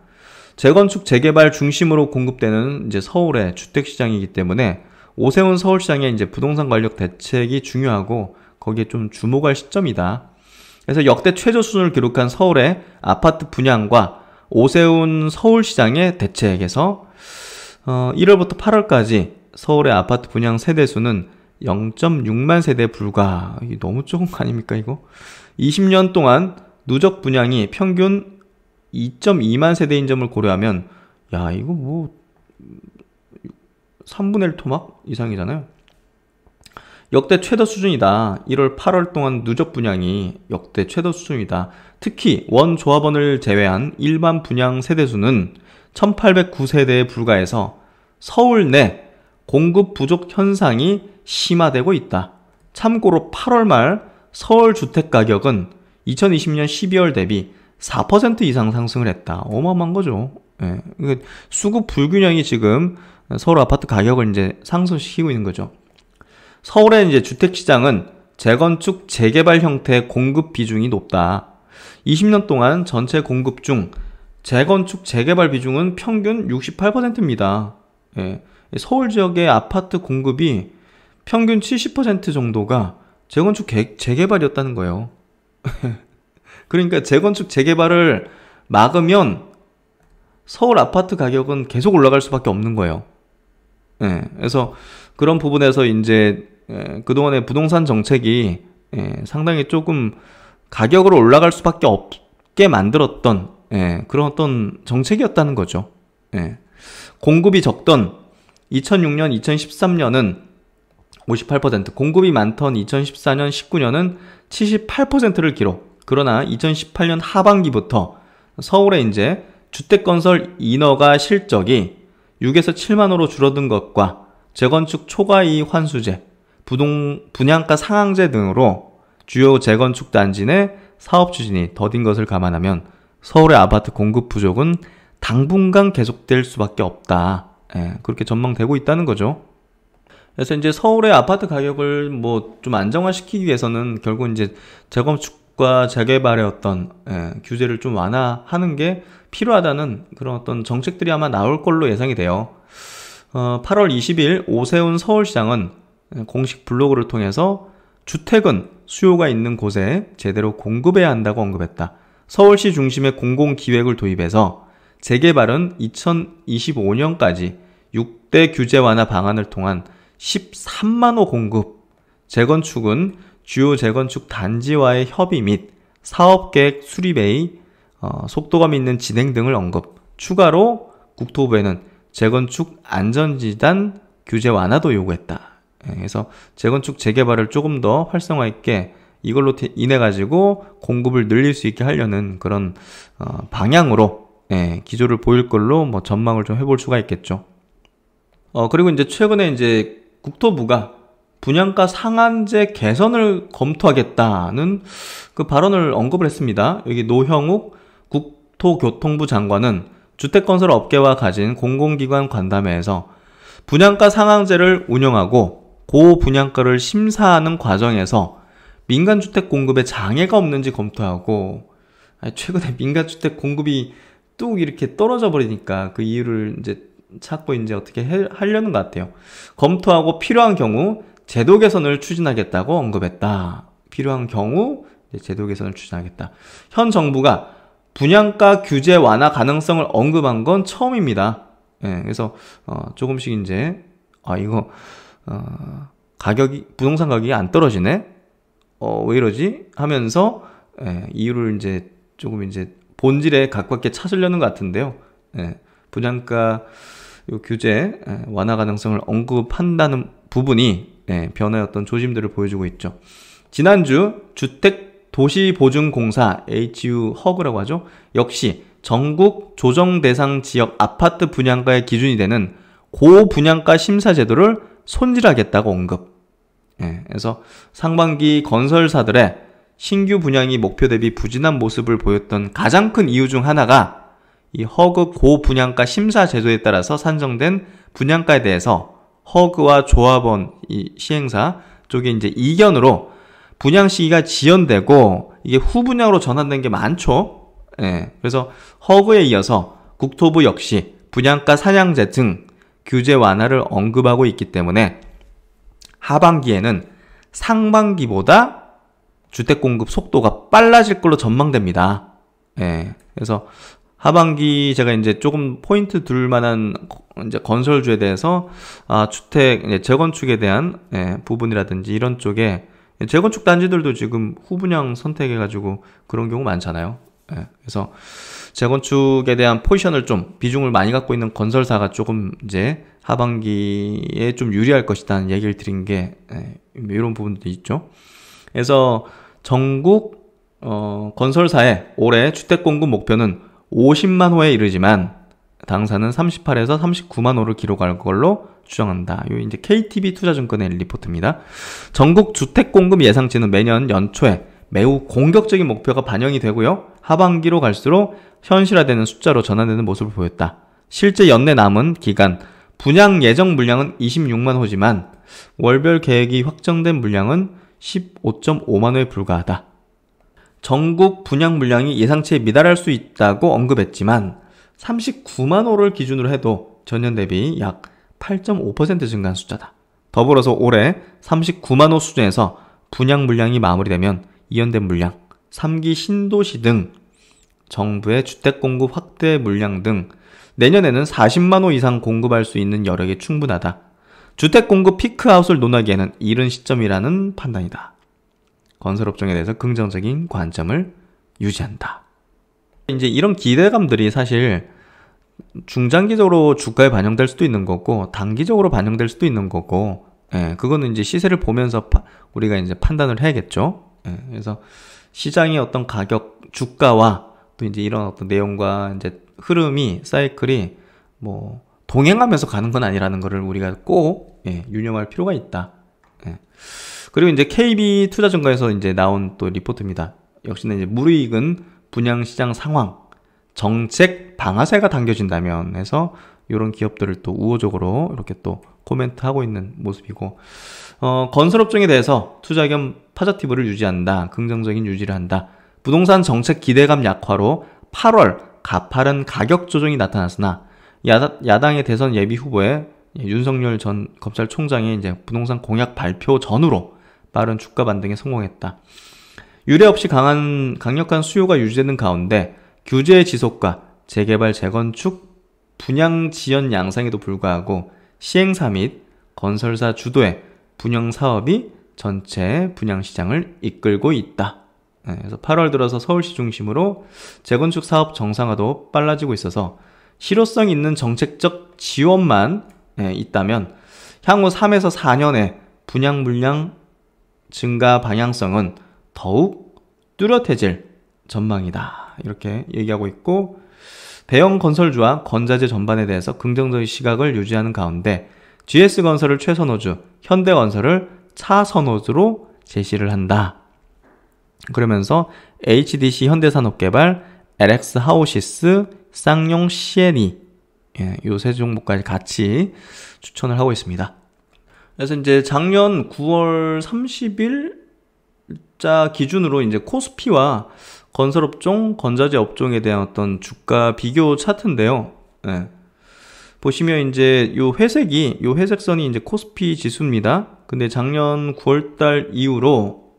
재건축, 재개발 중심으로 공급되는 이제 서울의 주택 시장이기 때문에 오세훈 서울시장의 이제 부동산 관련 대책이 중요하고 거기에 좀 주목할 시점이다. 그래서 역대 최저 수준을 기록한 서울의 아파트 분양과 오세훈 서울시장의 대책에서 1월부터 8월까지 서울의 아파트 분양 세대수는 0.6만 세대에 불과. 이게 너무 적은 거 아닙니까 이거? 20년 동안 누적 분양이 평균 2.2만 세대인 점을 고려하면 야 이거 뭐 3분의 1 토막 이상이잖아요. 역대 최저 수준이다. 1월 8월 동안 누적 분양이 역대 최저 수준이다. 특히 원조합원을 제외한 일반 분양 세대수는 1809세대에 불과해서 서울 내 공급 부족 현상이 심화되고 있다. 참고로 8월 말 서울 주택 가격은 2020년 12월 대비 4% 이상 상승을 했다. 어마어마한 거죠. 수급 불균형이 지금 서울 아파트 가격을 이제 상승시키고 있는 거죠. 서울의 이제 주택 시장은 재건축, 재개발 형태의 공급 비중이 높다. 20년 동안 전체 공급 중 재건축, 재개발 비중은 평균 68%입니다. 서울 지역의 아파트 공급이 평균 70% 정도가 재건축, 재개발이었다는 거예요. 그러니까 재건축, 재개발을 막으면 서울 아파트 가격은 계속 올라갈 수밖에 없는 거예요. 그래서 그런 부분에서 이제 그동안의 부동산 정책이 상당히 조금 가격으로 올라갈 수밖에 없게 만들었던 그런 어떤 정책이었다는 거죠. 공급이 적던 2006년, 2013년은 58%, 공급이 많던 2014년, 19년은 78%를 기록. 그러나 2018년 하반기부터 서울의 이제 주택건설 인허가 실적이 6에서 7만호로 줄어든 것과 재건축 초과이익 환수제, 분양가 상한제 등으로 주요 재건축 단지 내 사업 추진이 더딘 것을 감안하면 서울의 아파트 공급 부족은 당분간 계속될 수밖에 없다. 그렇게 전망되고 있다는 거죠. 그래서 이제 서울의 아파트 가격을 뭐 좀 안정화시키기 위해서는 결국 이제 재건축과 재개발의 어떤 규제를 좀 완화하는 게 필요하다는 그런 어떤 정책들이 아마 나올 걸로 예상이 돼요. 8월 20일 오세훈 서울시장은 공식 블로그를 통해서 주택은 수요가 있는 곳에 제대로 공급해야 한다고 언급했다. 서울시 중심의 공공기획을 도입해서 재개발은 2025년까지 6대 규제 완화 방안을 통한 13만호 공급, 재건축은 주요 재건축 단지와의 협의 및 사업계획 수립의 속도감 있는 진행 등을 언급. 추가로 국토부에는 재건축 안전지단 규제 완화도 요구했다. 그래서 재건축 재개발을 조금 더 활성화 있게 이걸로 인해 가지고 공급을 늘릴 수 있게 하려는 그런 방향으로 기조를 보일 걸로 뭐 전망을 좀 해볼 수가 있겠죠. 그리고 이제 최근에 이제 국토부가 분양가 상한제 개선을 검토하겠다는 그 발언을 언급을 했습니다. 여기 노형욱 국토교통부 장관은 주택건설 업계와 가진 공공기관 간담회에서 분양가 상한제를 운영하고 고분양가를 심사하는 과정에서 민간주택 공급에 장애가 없는지 검토하고, 최근에 민간주택 공급이 뚝 이렇게 떨어져 버리니까 그 이유를 이제 찾고 이제 어떻게 하려는 것 같아요. 검토하고 필요한 경우 제도 개선을 추진하겠다고 언급했다. 필요한 경우 제도 개선을 추진하겠다. 현 정부가 분양가 규제 완화 가능성을 언급한 건 처음입니다. 그래서 조금씩 이제 이거 부동산 가격이 안 떨어지네. 왜 이러지? 하면서 이유를 이제 조금 이제 본질에 가깝게 찾으려는 것 같은데요. 분양가 규제 완화 가능성을 언급한다는 부분이 변화의 어떤 조짐들을 보여주고 있죠. 지난주 주택도시보증공사 HU-허그라고 하죠. 역시 전국 조정대상 지역 아파트 분양가의 기준이 되는 고분양가 심사 제도를 손질하겠다고 언급. 그래서 상반기 건설사들의 신규 분양이 목표 대비 부진한 모습을 보였던 가장 큰 이유 중 하나가 이 허그 고분양가 심사 제도에 따라서 산정된 분양가에 대해서 허그와 조합원 이 시행사 쪽에 이제 이견으로 분양 시기가 지연되고 이게 후분양으로 전환된 게 많죠. 그래서 허그에 이어서 국토부 역시 분양가 상한제 등 규제 완화를 언급하고 있기 때문에 하반기에는 상반기보다 주택 공급 속도가 빨라질 걸로 전망됩니다. 그래서 하반기 제가 이제 조금 포인트 둘 만한 이제 건설주에 대해서 주택 재건축에 대한 부분이라든지 이런 쪽에 재건축 단지들도 지금 후분양 선택해가지고 그런 경우 많잖아요. 그래서 재건축에 대한 포지션을 좀 비중을 많이 갖고 있는 건설사가 조금 이제 하반기에 좀 유리할 것이라는 얘기를 드린 게 이런 부분도 있죠. 그래서 전국 건설사의 올해 주택 공급 목표는 50만 호에 이르지만 당사는 38에서 39만 호를 기록할 걸로 추정한다. 요 이제 KTB 투자증권의 리포트입니다. 전국 주택 공급 예상치는 매년 연초에 매우 공격적인 목표가 반영이 되고요. 하반기로 갈수록 현실화되는 숫자로 전환되는 모습을 보였다. 실제 연내 남은 기간 분양 예정 물량은 26만 호지만 월별 계획이 확정된 물량은 15.5만 호에 불과하다. 전국 분양 물량이 예상치에 미달할 수 있다고 언급했지만 39만 호를 기준으로 해도 전년 대비 약 8.5% 증가한 숫자다. 더불어서 올해 39만 호 수준에서 분양 물량이 마무리되면 이연된 물량, 3기 신도시 등 정부의 주택 공급 확대 물량 등 내년에는 40만 호 이상 공급할 수 있는 여력이 충분하다. 주택 공급 피크아웃을 논하기에는 이른 시점이라는 판단이다. 건설업종에 대해서 긍정적인 관점을 유지한다. 이제 이런 기대감들이 사실 중장기적으로 주가에 반영될 수도 있는 거고 단기적으로 반영될 수도 있는 거고, 그거는 이제 시세를 보면서 우리가 이제 판단을 해야겠죠. 그래서 시장의 어떤 가격, 주가와 또 이제 이런 어떤 내용과 이제 흐름이 사이클이 뭐 동행하면서 가는 건 아니라는 거를 우리가 꼭 유념할 필요가 있다. 그리고 이제 KB 투자증권에서 이제 나온 또 리포트입니다. 역시나 이제 무르익은 분양시장 상황, 정책 방아쇠가 당겨진다면 해서 이런 기업들을 또 우호적으로 이렇게 또 코멘트하고 있는 모습이고, 건설업종에 대해서 투자 겸 파저티브를 유지한다. 긍정적인 유지를 한다. 부동산 정책 기대감 약화로 8월 가파른 가격 조정이 나타났으나 야당의 대선 예비 후보에 윤석열 전 검찰총장의 이제 부동산 공약 발표 전후로 빠른 주가 반등에 성공했다. 유례 없이 강력한 수요가 유지되는 가운데 규제의 지속과 재개발, 재건축, 분양 지연 양상에도 불구하고 시행사 및 건설사 주도의 분양 사업이 전체 분양 시장을 이끌고 있다. 그래서 8월 들어서 서울시 중심으로 재건축 사업 정상화도 빨라지고 있어서 실효성 있는 정책적 지원만 있다면 향후 3에서 4년의 분양 물량 증가 방향성은 더욱 뚜렷해질 전망이다. 이렇게 얘기하고 있고, 대형 건설주와 건자재 전반에 대해서 긍정적인 시각을 유지하는 가운데 GS건설을 최선호주, 현대건설을 차선호주로 제시를 한다. 그러면서 HDC 현대산업개발, LX 하오시스, 쌍용 시에니, 요 세 종목까지 같이 추천을 하고 있습니다. 그래서 이제 작년 9월 30일자 기준으로 이제 코스피와 건설업종, 건자재 업종에 대한 어떤 주가 비교 차트인데요. 보시면 이제 요 회색선이 이제 코스피 지수입니다. 근데 작년 9월달 이후로,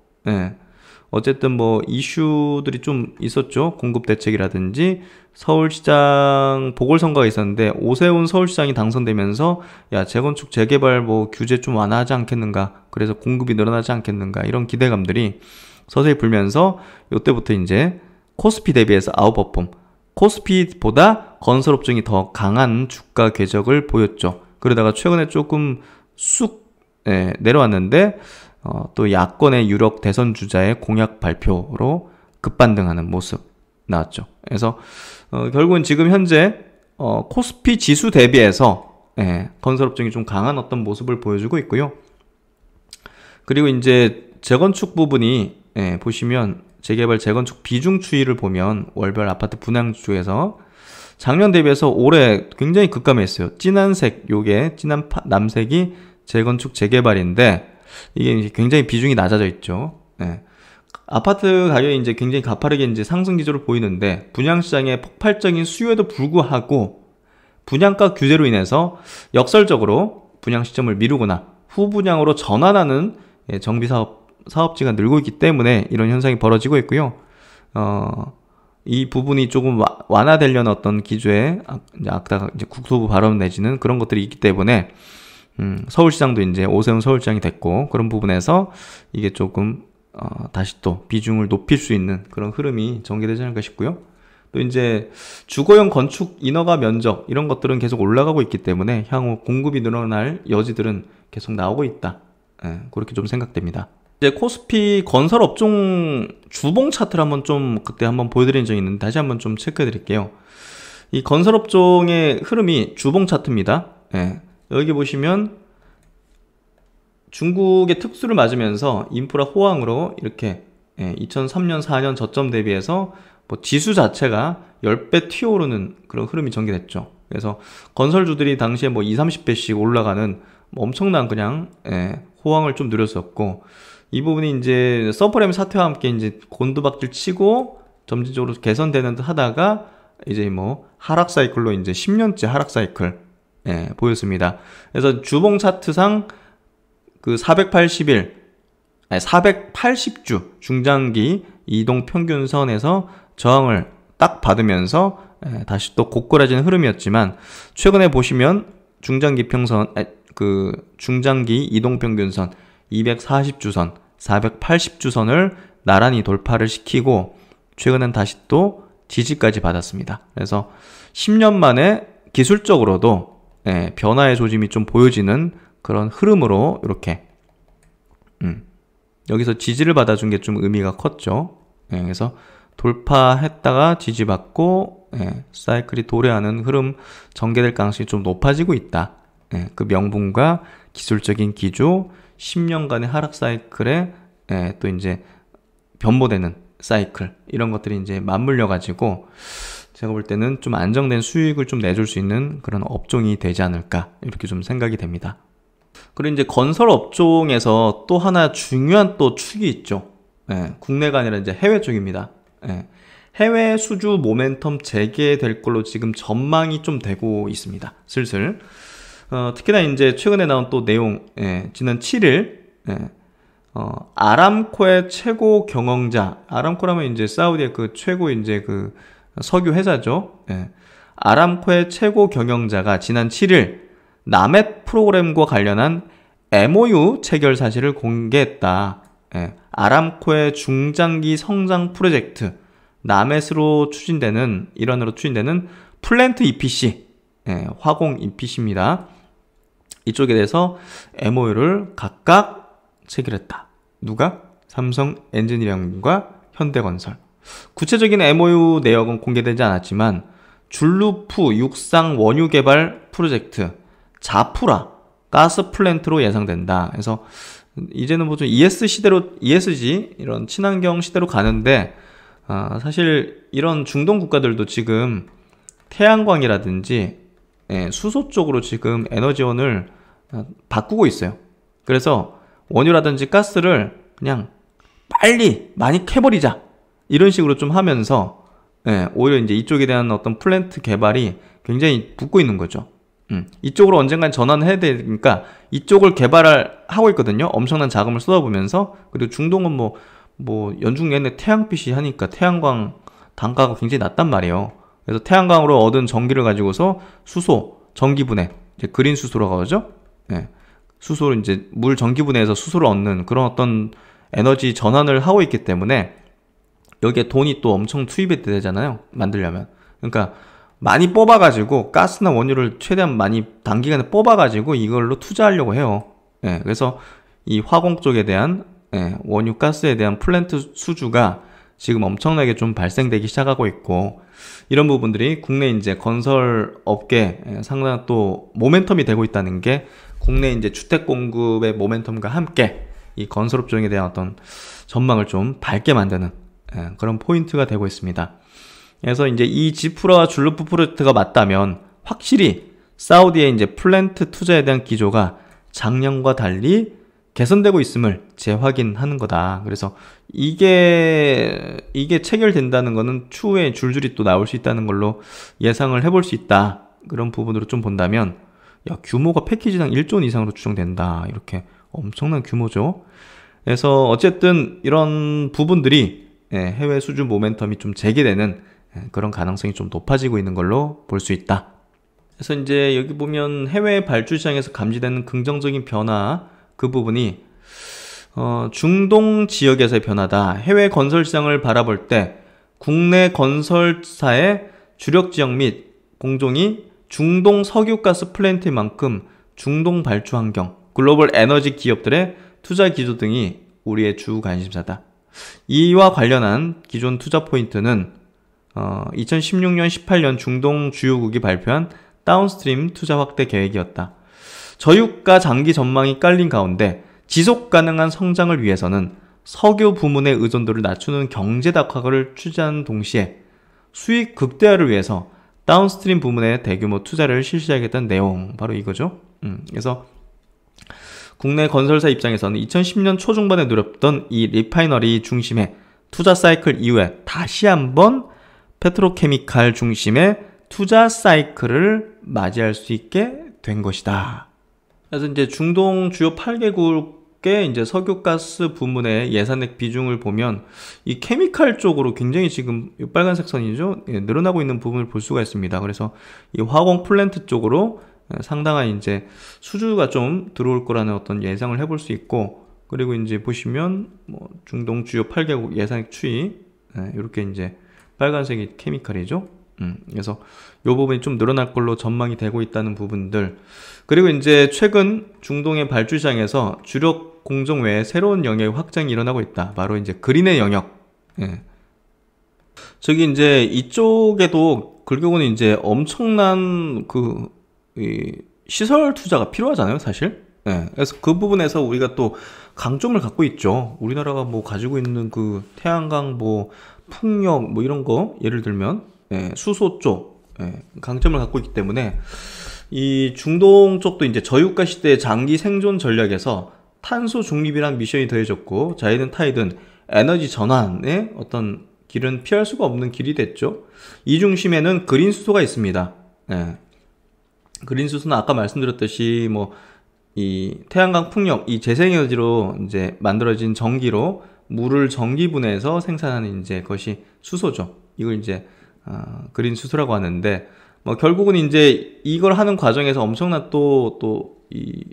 어쨌든 뭐 이슈들이 좀 있었죠. 공급 대책이라든지 서울시장 보궐선거가 있었는데 오세훈 서울시장이 당선되면서 야, 재건축 재개발 뭐 규제 좀 완화하지 않겠는가, 그래서 공급이 늘어나지 않겠는가, 이런 기대감들이 서서히 불면서 이때부터 이제 코스피 대비해서 아웃퍼폼, 코스피보다 건설업종이 더 강한 주가 궤적을 보였죠. 그러다가 최근에 조금 쑥 내려왔는데 또 야권의 유력 대선 주자의 공약 발표로 급반등하는 모습 나왔죠. 그래서 결국은 지금 현재 코스피 지수 대비해서 건설업종이 좀 강한 어떤 모습을 보여주고 있고요. 그리고 이제 재건축 부분이 보시면 재개발 재건축 비중 추이를 보면 월별 아파트 분양주에서 작년 대비해서 올해 굉장히 급감했어요. 진한색, 요게 진한 남색이 재건축 재개발인데 이게 굉장히 비중이 낮아져 있죠. 아파트 가격이 이제 굉장히 가파르게 이제 상승 기조를 보이는데 분양시장의 폭발적인 수요에도 불구하고 분양가 규제로 인해서 역설적으로 분양 시점을 미루거나 후분양으로 전환하는 사업지가 늘고 있기 때문에 이런 현상이 벌어지고 있고요. 이 부분이 조금 완화되려는 어떤 기조에 아까 이제 국토부 발언 내지는 그런 것들이 있기 때문에 서울시장도 이제 오세훈 서울시장이 됐고, 그런 부분에서 이게 조금 다시 또 비중을 높일 수 있는 그런 흐름이 전개되지 않을까 싶고요. 또 이제 주거용 건축 인허가 면적 이런 것들은 계속 올라가고 있기 때문에 향후 공급이 늘어날 여지들은 계속 나오고 있다. 그렇게 좀 생각됩니다. 이제 코스피 건설업종 주봉 차트를 그때 한번 보여드린 적이 있는데 다시 한번 좀 체크해 드릴게요. 이 건설업종의 흐름이 주봉 차트입니다. 여기 보시면 중국의 특수를 맞으면서 인프라 호황으로 이렇게 2003년 4년 저점 대비해서 뭐 지수 자체가 10배 튀어오르는 그런 흐름이 전개됐죠. 그래서 건설주들이 당시에 뭐 20-30배씩 올라가는 뭐 엄청난 그냥 호황을 좀 누렸었고, 이 부분이 이제 서브프라임 사태와 함께 이제 곤두박질 치고 점진적으로 개선되는 듯 하다가 이제 뭐 하락 사이클로 이제 10년째 하락 사이클 보였습니다. 그래서 주봉 차트상 그 480주 중장기 이동 평균선에서 저항을 딱 받으면서 다시 또 고꾸라지는 흐름이었지만, 최근에 보시면 중장기 이동 평균선 240주선, 480주선을 나란히 돌파를 시키고 최근엔 다시 또 지지까지 받았습니다. 그래서 10년 만에 기술적으로도 변화의 조짐이 좀 보여지는 그런 흐름으로 이렇게 여기서 지지를 받아준 게 좀 의미가 컸죠. 그래서 돌파했다가 지지받고 사이클이 도래하는 흐름 전개될 가능성이 좀 높아지고 있다. 그 명분과 기술적인 기조, 10년간의 하락 사이클에 또 이제 변모되는 사이클, 이런 것들이 이제 맞물려 가지고 제가 볼 때는 좀 안정된 수익을 좀 내줄 수 있는 그런 업종이 되지 않을까, 이렇게 좀 생각이 됩니다. 그리고 이제 건설 업종에서 또 하나 중요한 또 축이 있죠. 국내가 아니라 이제 해외 쪽입니다. 해외 수주 모멘텀 재개될 걸로 지금 전망이 좀 되고 있습니다. 슬슬. 특히나 이제 최근에 나온 또 내용, 지난 7일, 아람코의 최고 경영자, 아람코라면 이제 사우디의 그 최고 이제 그 석유 회사죠. 아람코의 최고 경영자가 지난 7일 나멧 프로그램과 관련한 MOU 체결 사실을 공개했다. 아람코의 중장기 성장 프로젝트 나멧으로 일환으로 추진되는 플랜트 EPC, 화공 EPC입니다. 이쪽에 대해서 MOU를 각각 체결했다. 누가? 삼성 엔지니어링과 현대건설. 구체적인 MOU 내역은 공개되지 않았지만 줄루프 육상 원유 개발 프로젝트 자프라 가스 플랜트로 예상된다. 그래서 이제는 뭐 좀 ESG 이런 친환경 시대로 가는데 사실 이런 중동 국가들도 지금 태양광이라든지 수소 쪽으로 지금 에너지원을 바꾸고 있어요. 그래서 원유라든지 가스를 그냥 빨리 많이 캐버리자 이런 식으로 좀 하면서 오히려 이제 이쪽에 대한 어떤 플랜트 개발이 굉장히 붙고 있는 거죠. 이쪽으로 언젠간 전환을 해야 되니까 이쪽을 개발을 하고 있거든요. 엄청난 자금을 쏟아부으면서. 그리고 중동은 뭐 연중 내내 태양빛이 하니까 태양광 단가가 굉장히 낮단 말이에요. 그래서 태양광으로 얻은 전기를 가지고서 수소, 전기분해, 이제 그린 수소라고 하죠. 수소를 이제 물 전기분해해서 수소를 얻는 그런 어떤 에너지 전환을 하고 있기 때문에 여기에 돈이 또 엄청 투입이 되잖아요. 만들려면. 그러니까 많이 뽑아가지고 가스나 원유를 최대한 많이 단기간에 뽑아가지고 이걸로 투자하려고 해요. 그래서 이 화공 쪽에 대한 원유 가스에 대한 플랜트 수주가 지금 엄청나게 좀 발생되기 시작하고 있고, 이런 부분들이 국내 이제 건설 업계 상당히 또 모멘텀이 되고 있다는 게 국내 이제 주택 공급의 모멘텀과 함께 이 건설업종에 대한 어떤 전망을 좀 밝게 만드는 그런 포인트가 되고 있습니다. 그래서 이제 이 지프라와 줄루프 프로젝트가 맞다면 확실히 사우디의 이제 플랜트 투자에 대한 기조가 작년과 달리 개선되고 있음을 재확인하는 거다. 그래서 이게 체결된다는 거는 추후에 줄줄이 또 나올 수 있다는 걸로 예상을 해볼 수 있다. 그런 부분으로 좀 본다면, 야, 규모가 패키지당 1조 원 이상으로 추정된다. 이렇게 엄청난 규모죠. 그래서 어쨌든 이런 부분들이 해외 수주 모멘텀이 좀 재개되는 그런 가능성이 좀 높아지고 있는 걸로 볼 수 있다. 그래서 이제 여기 보면 해외 발주 시장에서 감지되는 긍정적인 변화, 그 부분이 중동 지역에서의 변화다. 해외 건설 시장을 바라볼 때 국내 건설사의 주력 지역 및 공종이 중동 석유가스 플랜트인 만큼 중동 발주 환경, 글로벌 에너지 기업들의 투자 기조 등이 우리의 주 관심사다. 이와 관련한 기존 투자 포인트는 2016년, 18년 중동 주요국이 발표한 다운스트림 투자 확대 계획이었다. 저유가 장기 전망이 깔린 가운데 지속 가능한 성장을 위해서는 석유 부문의 의존도를 낮추는 경제 다각화를 추진하는 동시에 수익 극대화를 위해서 다운스트림 부문에 대규모 투자를 실시하겠다는 내용, 바로 이거죠. 그래서 국내 건설사 입장에서는 2010년 초중반에 누렸던 이 리파이너리 중심의 투자 사이클 이후에 다시 한번 페트로케미칼 중심의 투자 사이클을 맞이할 수 있게 된 것이다. 그래서 이제 중동 주요 8개국의 이제 석유가스 부문의 예산액 비중을 보면 이 케미칼 쪽으로 굉장히 지금 빨간색 선이죠. 늘어나고 있는 부분을 볼 수가 있습니다. 그래서 이 화공 플랜트 쪽으로 상당한 이제 수주가 좀 들어올 거라는 어떤 예상을 해볼 수 있고, 그리고 이제 보시면 뭐 중동 주요 8개국 예산액 추이, 이렇게 이제 빨간색이 케미칼이죠. 그래서 이 부분이 좀 늘어날 걸로 전망이 되고 있다는 부분들. 그리고 이제 최근 중동의 발주 시장에서 주력 공정 외에 새로운 영역의 확장이 일어나고 있다. 바로 이제 그린의 영역. 저기 이제 이쪽에도 결국은 이제 엄청난 이 시설 투자가 필요하잖아요, 사실. 그래서 그 부분에서 우리가 또 강점을 갖고 있죠. 우리나라가 뭐 가지고 있는 그 태양광, 뭐 풍력, 뭐 이런 거, 예를 들면 수소 쪽 강점을 갖고 있기 때문에 이 중동 쪽도 이제 저유가 시대의 장기 생존 전략에서 탄소 중립이란 미션이 더해졌고, 자이든 타이든 에너지 전환의 어떤 길은 피할 수가 없는 길이 됐죠. 이 중심에는 그린 수소가 있습니다. 그린 수소는 아까 말씀드렸듯이 뭐 이 태양광 풍력, 이 재생에너지로 이제 만들어진 전기로 물을 전기분해해서 생산하는 이제 것이 수소죠. 이걸 이제 그린 수소라고 하는데, 뭐 결국은 이제 이걸 하는 과정에서 엄청난 이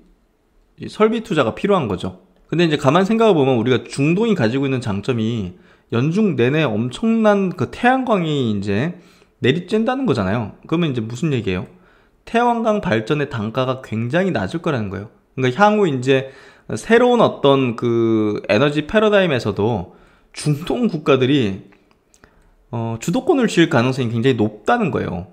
설비 투자가 필요한 거죠. 근데 이제 가만 생각해 보면 우리가 중동이 가지고 있는 장점이 연중 내내 엄청난 그 태양광이 이제 내리쬐다는 거잖아요. 그러면 이제 무슨 얘기예요? 태양광 발전의 단가가 굉장히 낮을 거라는 거예요. 그러니까 향후 이제 새로운 어떤 그 에너지 패러다임에서도 중동 국가들이 주도권을 쥘 가능성이 굉장히 높다는 거예요.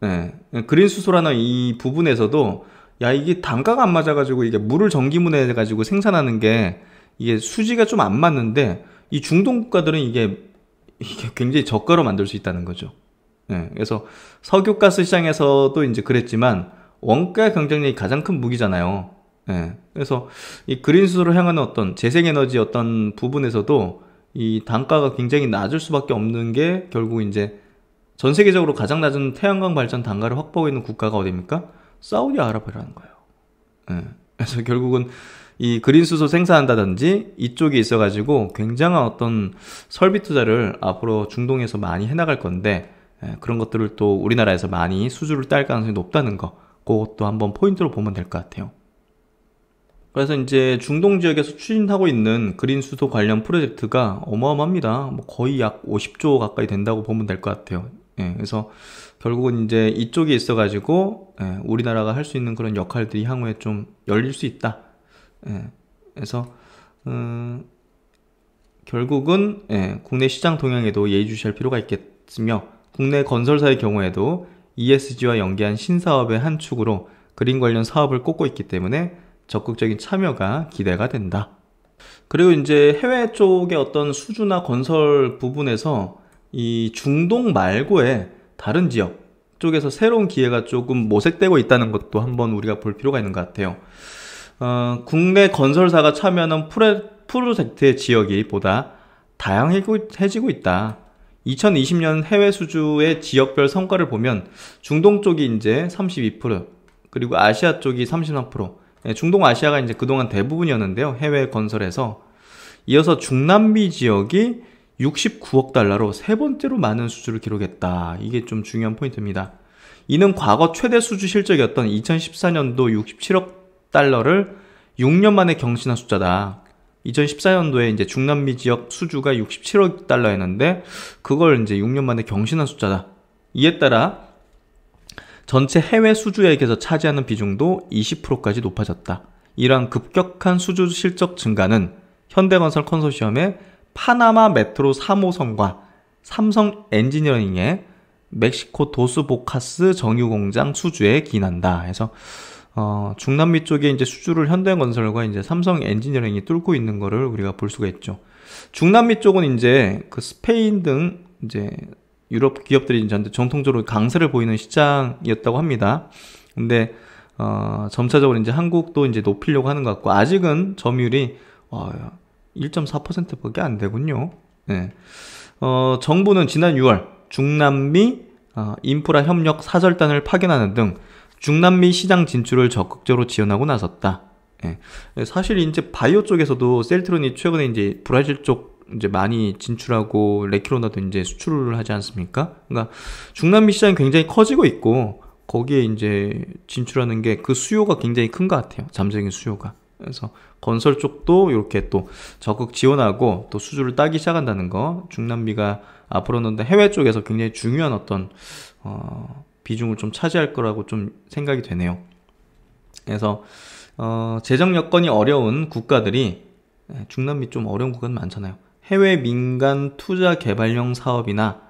예. 그린 수소라는 이 부분에서도 야 이게 단가가 안 맞아가지고 이게 물을 전기분해 해가지고 생산하는 게 이게 수지가 좀 안 맞는데 이 중동 국가들은 이게 굉장히 저가로 만들 수 있다는 거죠. 예. 그래서 석유가스 시장에서도 이제 그랬지만 원가 경쟁력이 가장 큰 무기잖아요. 예. 그래서 이 그린 수소를 향하는 어떤 재생에너지 어떤 부분에서도 이 단가가 굉장히 낮을 수밖에 없는 게 결국 이제 전 세계적으로 가장 낮은 태양광 발전 단가를 확보하고 있는 국가가 어디입니까? 사우디아라비아라는 거예요. 예. 그래서 결국은 이 그린 수소 생산한다든지 이쪽에 있어가지고 굉장한 어떤 설비 투자를 앞으로 중동에서 많이 해나갈 건데 그런 것들을 또 우리나라에서 많이 수주를 딸 가능성이 높다는 거 그것도 한번 포인트로 보면 될 것 같아요. 그래서 이제 중동 지역에서 추진하고 있는 그린 수소 관련 프로젝트가 어마어마합니다. 뭐 거의 약 50조 가까이 된다고 보면 될 것 같아요. 예, 그래서 결국은 이제 이쪽에 있어가지고 우리나라가 할 수 있는 그런 역할들이 향후에 좀 열릴 수 있다. 예, 그래서 결국은 국내 시장 동향에도 예의주시할 필요가 있겠으며 국내 건설사의 경우에도 ESG와 연계한 신사업의 한 축으로 그린 관련 사업을 꼽고 있기 때문에 적극적인 참여가 기대가 된다. 그리고 이제 해외 쪽의 어떤 수주나 건설 부분에서 이 중동 말고의 다른 지역 쪽에서 새로운 기회가 조금 모색되고 있다는 것도 한번 우리가 볼 필요가 있는 것 같아요. 국내 건설사가 참여하는 프로젝트의 지역이 보다 다양해지고 있다. 2020년 해외 수주의 지역별 성과를 보면 중동 쪽이 이제 32%, 그리고 아시아 쪽이 33%. 중동 아시아가 이제 그동안 대부분이었는데요. 해외 건설에서. 이어서 중남미 지역이 69억 달러로 세 번째로 많은 수주를 기록했다. 이게 좀 중요한 포인트입니다. 이는 과거 최대 수주 실적이었던 2014년도 67억 달러를 6년 만에 경신한 숫자다. 2014년도에 이제 중남미 지역 수주가 67억 달러였는데 그걸 이제 6년 만에 경신한 숫자다. 이에 따라 전체 해외 수주액에서 차지하는 비중도 20%까지 높아졌다. 이러한 급격한 수주 실적 증가는 현대건설 컨소시엄의 파나마 메트로 3호선과 삼성 엔지니어링의 멕시코 도스보카스 정유공장 수주에 기인한다. 해서 중남미 쪽에 이제 수주를 현대건설과 이제 삼성 엔지니어링이 뚫고 있는 거를 우리가 볼 수가 있죠. 중남미 쪽은 이제 그 스페인 등 이제 유럽 기업들이 이제 전통적으로 강세를 보이는 시장이었다고 합니다. 근데 점차적으로 이제 한국도 이제 높이려고 하는 것 같고 아직은 점유율이 1.4%밖에 안 되군요. 네. 정부는 지난 6월 중남미 인프라 협력 사절단을 파견하는 등 중남미 시장 진출을 적극적으로 지원하고 나섰다. 예. 사실 이제 바이오 쪽에서도 셀트론이 최근에 이제 브라질 쪽 이제 많이 진출하고 레키로나도 이제 수출을 하지 않습니까? 그러니까 중남미 시장이 굉장히 커지고 있고 거기에 이제 진출하는 게 그 수요가 굉장히 큰 것 같아요. 잠재적인 수요가. 그래서 건설 쪽도 이렇게 또 적극 지원하고 또 수주를 따기 시작한다는 거 중남미가 앞으로는 해외 쪽에서 굉장히 중요한 어떤 비중을 좀 차지할 거라고 좀 생각이 되네요. 그래서 재정 여건이 어려운 국가들이 중남미 좀 어려운 국가는 많잖아요. 해외 민간 투자 개발형 사업이나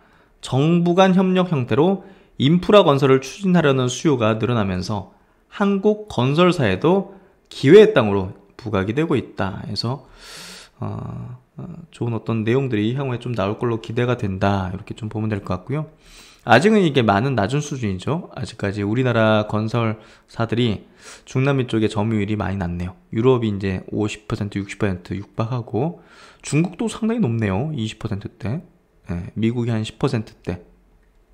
정부 간 협력 형태로 인프라 건설을 추진하려는 수요가 늘어나면서 한국 건설사에도 기회의 땅으로 부각이 되고 있다. 해서 좋은 어떤 내용들이 향후에 좀 나올 걸로 기대가 된다. 이렇게 좀 보면 될 것 같고요. 아직은 이게 많은 낮은 수준이죠. 아직까지 우리나라 건설사들이 중남미 쪽에 점유율이 많이 낮네요. 유럽이 이제 50%, 60% 육박하고 중국도 상당히 높네요. 20%대. 네, 미국이 한 10%대.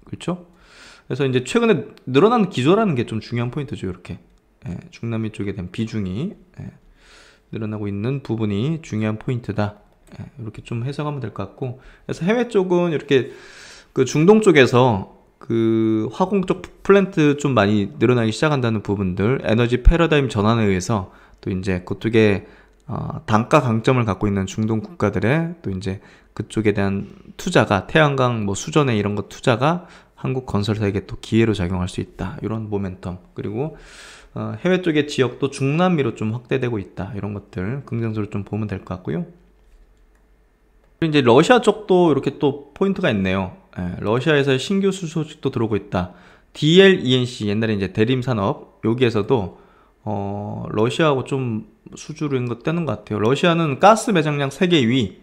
그렇죠? 그래서 이제 최근에 늘어난 기조라는 게 좀 중요한 포인트죠. 이렇게. 네, 중남미 쪽에 대한 비중이 늘어나고 있는 부분이 중요한 포인트다. 이렇게 좀 해석하면 될 것 같고. 그래서 해외 쪽은 이렇게 그 중동 쪽에서 그 화공 쪽 플랜트 좀 많이 늘어나기 시작한다는 부분들, 에너지 패러다임 전환에 의해서 또 이제 그쪽에 단가 강점을 갖고 있는 중동 국가들의 또 이제 그쪽에 대한 투자가 태양광 뭐 수전에 이런 거 투자가 한국 건설사에게 또 기회로 작용할 수 있다. 이런 모멘텀. 그리고 해외 쪽의 지역도 중남미로 좀 확대되고 있다. 이런 것들 긍정적으로 좀 보면 될 것 같고요. 그리고 이제 러시아 쪽도 이렇게 또 포인트가 있네요. 러시아에서 신규 수주 소식도 들어오고 있다. DLENC 옛날에 이제 대림산업 여기에서도 러시아하고 좀 수주를 이런 거 떼는 것 같아요. 러시아는 가스 매장량 세계 2위,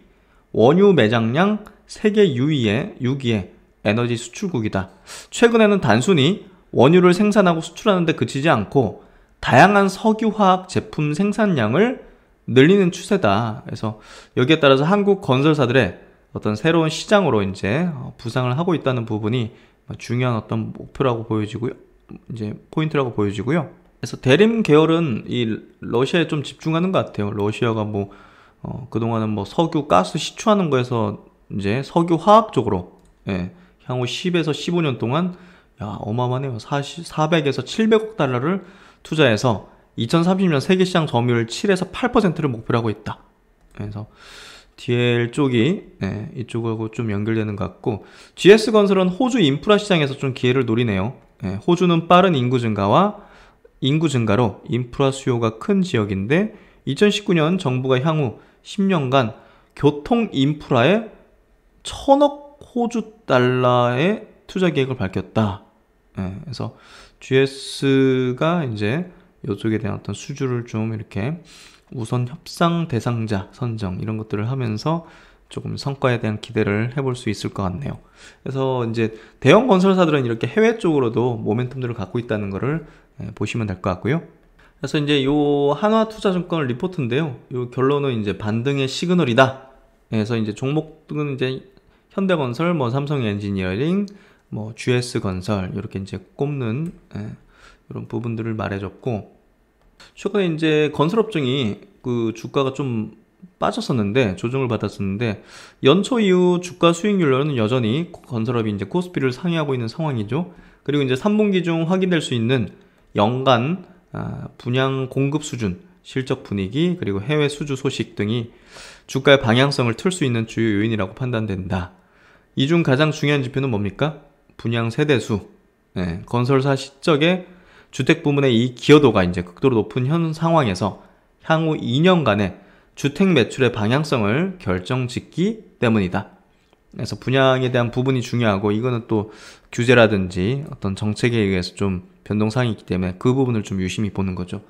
원유 매장량 세계 6위의 에너지 수출국이다. 최근에는 단순히 원유를 생산하고 수출하는데 그치지 않고 다양한 석유화학 제품 생산량을 늘리는 추세다. 그래서 여기에 따라서 한국 건설사들의 어떤 새로운 시장으로 이제 부상을 하고 있다는 부분이 중요한 어떤 목표라고 보여지고요. 이제 포인트라고 보여지고요. 그래서 대림 계열은 이 러시아에 좀 집중하는 것 같아요. 러시아가 뭐 그동안은 뭐 석유, 가스 시추하는 거에서 이제 석유 화학 쪽으로 향후 10에서 15년 동안 어마어마하네요. 400에서 700억 달러를 투자해서 2030년 세계 시장 점유율 7에서 8%를 목표로 하고 있다. 그래서 DL 쪽이 이쪽하고 좀 연결되는 것 같고, GS건설은 호주 인프라 시장에서 좀 기회를 노리네요. 호주는 빠른 인구 증가로 인프라 수요가 큰 지역인데 2019년 정부가 향후 10년간 교통 인프라에 1000억 호주 달러의 투자 계획을 밝혔다. 그래서 GS가 이제 이쪽에 대한 어떤 수주를 좀 이렇게 우선 협상 대상자 선정 이런 것들을 하면서 조금 성과에 대한 기대를 해볼 수 있을 것 같네요. 그래서 이제 대형 건설사들은 이렇게 해외 쪽으로도 모멘텀들을 갖고 있다는 것을 보시면 될 것 같고요. 그래서 이제 요 한화투자증권 리포트인데요. 요 결론은 이제 반등의 시그널이다. 그래서 이제 종목은 이제 현대건설, 뭐 삼성엔지니어링, 뭐 GS건설 이렇게 이제 꼽는 이런 부분들을 말해줬고, 최근에 이제 건설업종이 그 주가가 좀 빠졌었는데 조정을 받았었는데 연초 이후 주가 수익률로는 여전히 건설업이 이제 코스피를 상회하고 있는 상황이죠. 그리고 이제 3분기 중 확인될 수 있는 연간 분양 공급 수준, 실적 분위기, 그리고 해외 수주 소식 등이 주가의 방향성을 틀 수 있는 주요 요인이라고 판단된다. 이 중 가장 중요한 지표는 뭡니까? 분양 세대수. 건설사 실적의 주택 부문의 이 기여도가 이제 극도로 높은 현 상황에서 향후 2년간의 주택 매출의 방향성을 결정짓기 때문이다. 그래서 분양에 대한 부분이 중요하고, 이거는 또 규제라든지 어떤 정책에 의해서 좀 변동사항이 있기 때문에 그 부분을 좀 유심히 보는 거죠.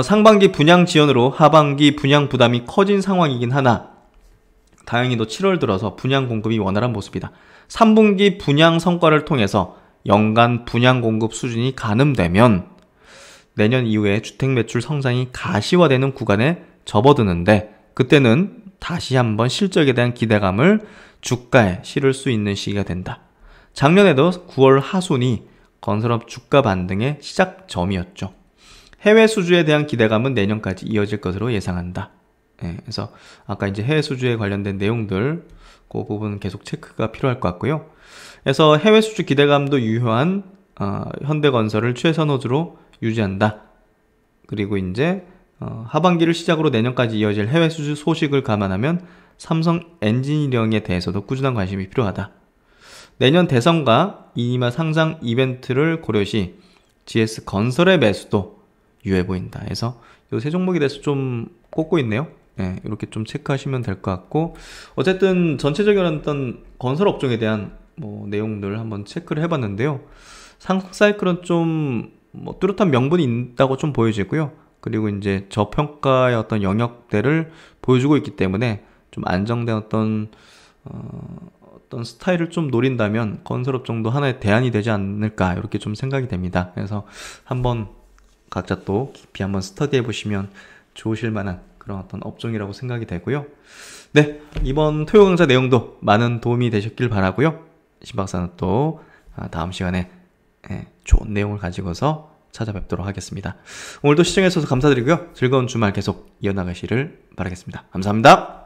상반기 분양 지연으로 하반기 분양 부담이 커진 상황이긴 하나, 다행히도 7월 들어서 분양 공급이 원활한 모습이다. 3분기 분양 성과를 통해서 연간 분양 공급 수준이 가늠되면 내년 이후에 주택 매출 성장이 가시화되는 구간에 접어드는데, 그때는 다시 한번 실적에 대한 기대감을 주가에 실을 수 있는 시기가 된다. 작년에도 9월 하순이 건설업 주가 반등의 시작점이었죠. 해외 수주에 대한 기대감은 내년까지 이어질 것으로 예상한다. 그래서 아까 이제 해외 수주에 관련된 내용들, 그 부분 계속 체크가 필요할 것 같고요. 그래서 해외 수주 기대감도 유효한 현대건설을 최선 호주로 유지한다. 그리고 이제 하반기를 시작으로 내년까지 이어질 해외 수주 소식을 감안하면 삼성 엔지니어링에 대해서도 꾸준한 관심이 필요하다. 내년 대선과 이니마 상장 이벤트를 고려시 GS건설의 매수도 유효해 보인다. 그래서 이 세 종목에 대해서 좀 꼽고 있네요. 이렇게 좀 체크하시면 될 것 같고, 어쨌든 전체적인 어떤 건설 업종에 대한 뭐 내용들 한번 체크를 해봤는데요. 상승 사이클은 좀 뭐 뚜렷한 명분이 있다고 좀 보여지고요. 그리고 이제 저평가의 어떤 영역대를 보여주고 있기 때문에 좀 안정된 어떤 스타일을 좀 노린다면 건설업종도 하나의 대안이 되지 않을까, 이렇게 좀 생각이 됩니다. 그래서 한번 각자 또 깊이 한번 스터디해 보시면 좋으실 만한 그런 어떤 업종이라고 생각이 되고요. 네, 이번 토요 강좌 내용도 많은 도움이 되셨길 바라고요. 신박사는 또 다음 시간에 좋은 내용을 가지고서 찾아뵙도록 하겠습니다. 오늘도 시청해 주셔서 감사드리고요. 즐거운 주말 계속 이어나가시를 바라겠습니다. 감사합니다.